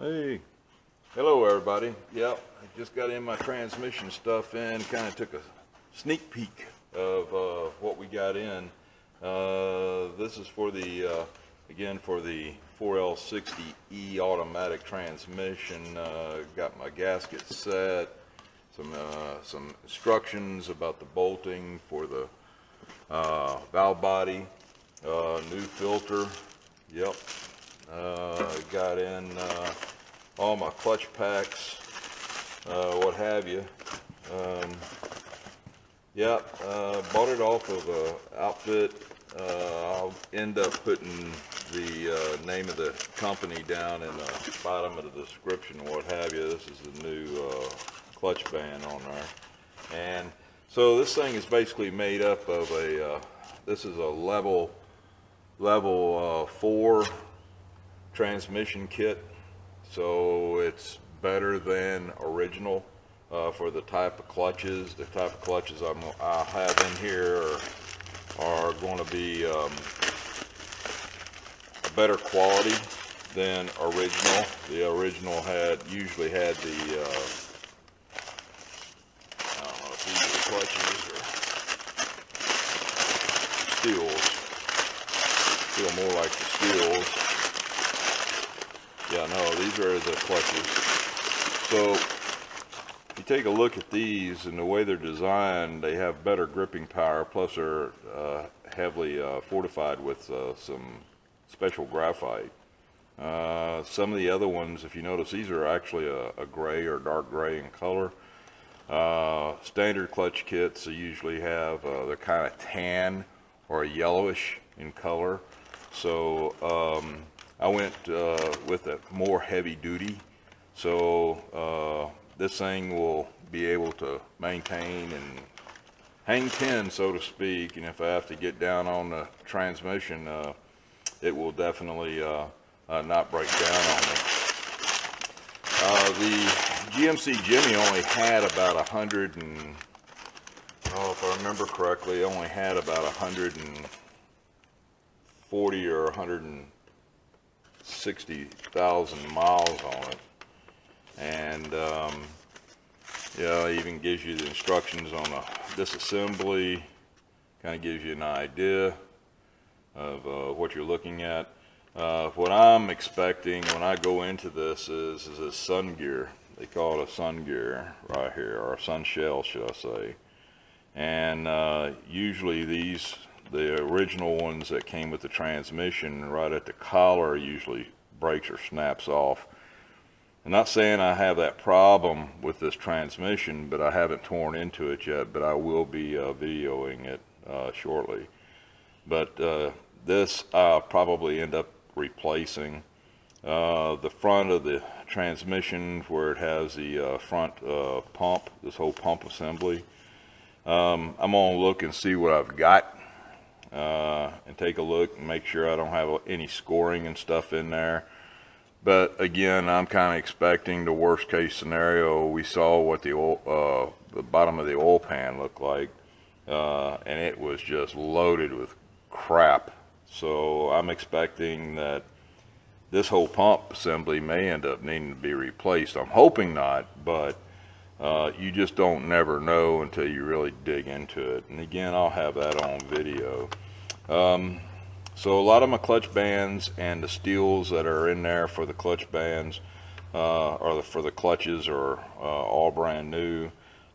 Hey, hello everybody. Yep, I just got in my transmission stuff in, kind of took a sneak peek of what we got in. This is for the, again, for the 4L60E automatic transmission. Got my gasket set, some instructions about the bolting for the valve body, new filter. Yep. Got in all my clutch packs, what have you. Bought it off of a outfit. I'll end up putting the name of the company down in the bottom of the description, what have you. This is the new clutch band on there. And so this thing is basically made up of a, this is a level 4 transmission kit, so it's better than original for the type of clutches. The type of clutches I have in here are going to be better quality than original. The original usually had the I don't know if these are clutches or steels. Feel more like the steels. Yeah, no, these are the clutches. So you take a look at these and the way they're designed, they have better gripping power, plus they're heavily fortified with some special graphite. Some of the other ones, if you notice, these are actually a gray or dark gray in color. Standard clutch kits usually have, they're kind of tan or yellowish in color. So I went with a more heavy duty, so this thing will be able to maintain and hang 10, so to speak, and if I have to get down on the transmission, it will definitely not break down on me. The GMC Jimmy only had about 100 and, if I remember correctly, only had about 140 or 160,000 miles on it, and it even gives you the instructions on the disassembly. Kind of gives you an idea of what you're looking at. What I'm expecting when I go into this is a sun gear. They call it a sun gear right here, or a sun shell, should I say. And usually the original ones that came with the transmission, right at the collar, usually breaks or snaps off. I'm not saying I have that problem with this transmission, but I haven't torn into it yet, but I will be videoing it shortly. But this I'll probably end up replacing. The front of the transmission, where it has the front pump, this whole pump assembly, I'm going to look and see what I've got. And take a look and make sure I don't have any scoring and stuff in there. But again, I'm kind of expecting the worst case scenario. We saw what the oil, the bottom of the oil pan looked like, and it was just loaded with crap. So I'm expecting that this whole pump assembly may end up needing to be replaced. I'm hoping not, but you just don't never know until you really dig into it. And again, I'll have that on video. So a lot of my clutch bands and the steels that are in there for the clutch bands or for the clutches are all brand new.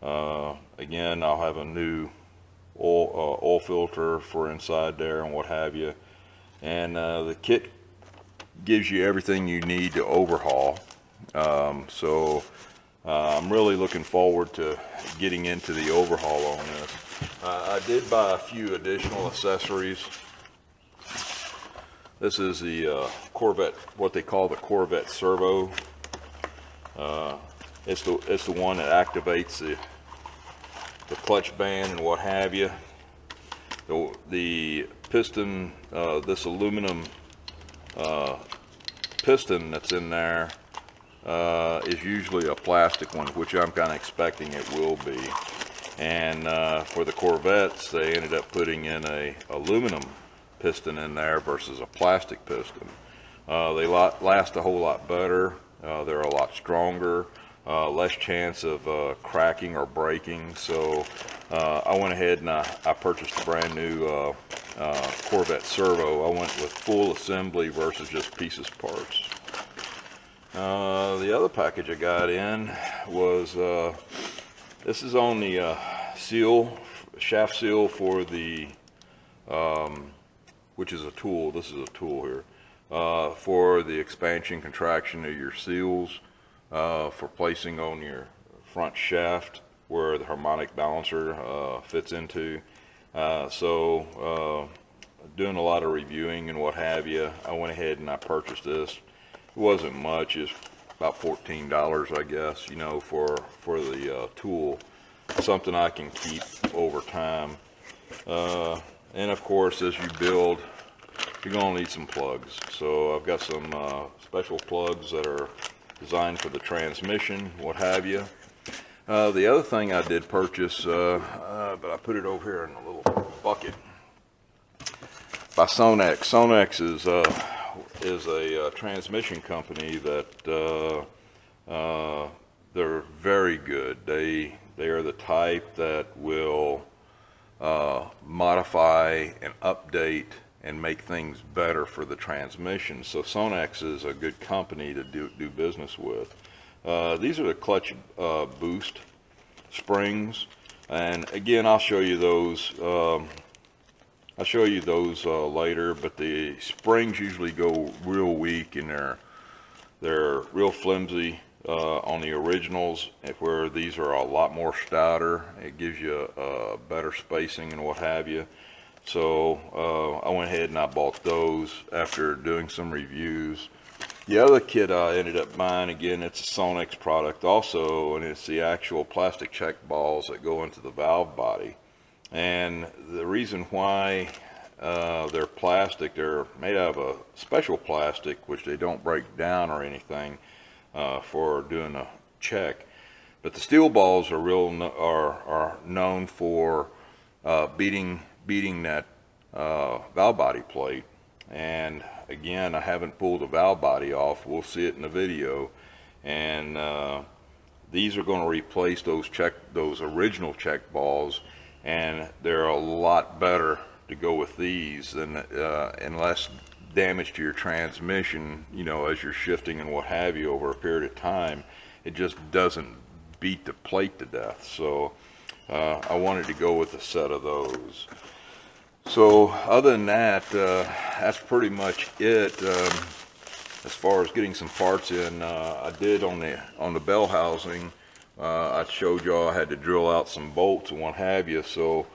Again, I'll have a new oil filter for inside there and what have you. And the kit gives you everything you need to overhaul. I'm really looking forward to getting into the overhaul on this. I did buy a few additional accessories. This is the Corvette, what they call the Corvette servo. It's the one that activates the clutch band and what have you. The piston, this aluminum piston that's in there is usually a plastic one, which I'm kind of expecting it will be. And for the Corvettes, they ended up putting in a aluminum piston in there versus a plastic piston. They last a whole lot better. They're a lot stronger, less chance of cracking or breaking. So I went ahead and I purchased a brand new Corvette servo. I went with full assembly versus just pieces parts. The other package I got in was, this is on the shaft seal for the, which is a tool. This is a tool here, for the expansion contraction of your seals, for placing on your front shaft where the harmonic balancer fits into. Doing a lot of reviewing and what have you, I went ahead and I purchased this. It wasn't much, it's about $14, I guess, you know, for the tool. Something I can keep over time. And of course, as you build, you're gonna need some plugs. So I've got some special plugs that are designed for the transmission, what have you. The other thing I did purchase, but I put it over here in a little bucket, by Sonex. Sonex is a transmission company that they're very good. They are the type that will modify and update and make things better for the transmission. So Sonex is a good company to do business with. These are the clutch boost springs, and again, I'll show you those. Later, but the springs usually go real weak, and they're real flimsy on the originals, where these are a lot more stouter. It gives you better spacing and what have you. So I went ahead and I bought those after doing some reviews. The other kit I ended up buying, again, it's a Sonex product also, and it's the actual plastic check balls that go into the valve body. And the reason why they're plastic, they're made out of a special plastic, which they don't break down or anything for doing a check. But the steel balls are known for beating that valve body plate. And again, I haven't pulled the valve body off. We'll see it in the video. And these are going to replace those original check balls, and they're a lot better to go with these than and less damage to your transmission, you know, as you're shifting and what have you over a period of time. It just doesn't beat the plate to death. So I wanted to go with a set of those. So other than that, that's pretty much it as far as getting some parts in. I did on the bell housing. I showed y'all I had to drill out some bolts and what have you. So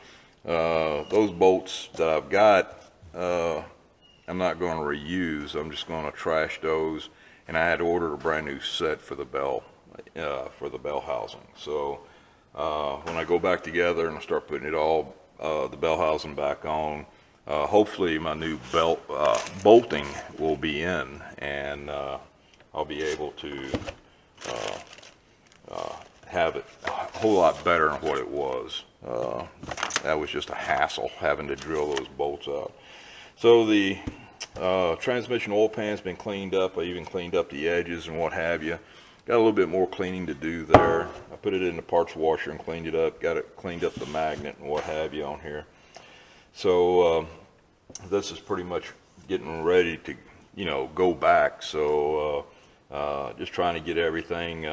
those bolts that I've got, I'm not going to reuse. I'm just going to trash those, and I had ordered a brand new set for the bell housing. So when I go back together and I start putting it all, the bell housing back on, hopefully my new belt bolting will be in, and I'll be able to have it a whole lot better than what it was. That was just a hassle having to drill those bolts out. So the transmission oil pan's been cleaned up. I even cleaned up the edges and what have you. Got a little bit more cleaning to do there. I put it in the parts washer and cleaned it up. Got it cleaned up the magnet and what have you on here. So this is pretty much getting ready to, you know, go back. So just trying to get everything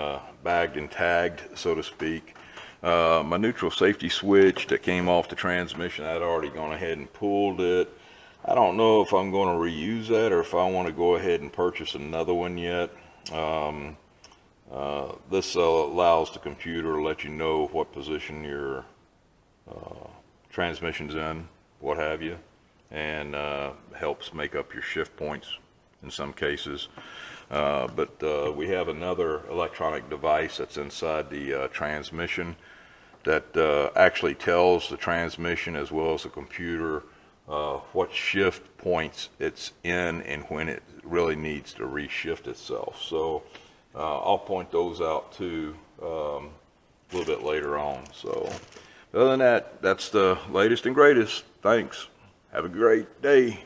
bagged and tagged, so to speak. My neutral safety switch that came off the transmission, I'd already gone ahead and pulled it. I don't know if I'm going to reuse that or if I want to go ahead and purchase another one yet. This allows the computer to let you know what position your transmission's in, what have you, and helps make up your shift points in some cases. But we have another electronic device that's inside the transmission that actually tells the transmission as well as the computer what shift points it's in and when it really needs to reshift itself. So I'll point those out too a little bit later on. So other than that, that's the latest and greatest. Thanks. Have a great day.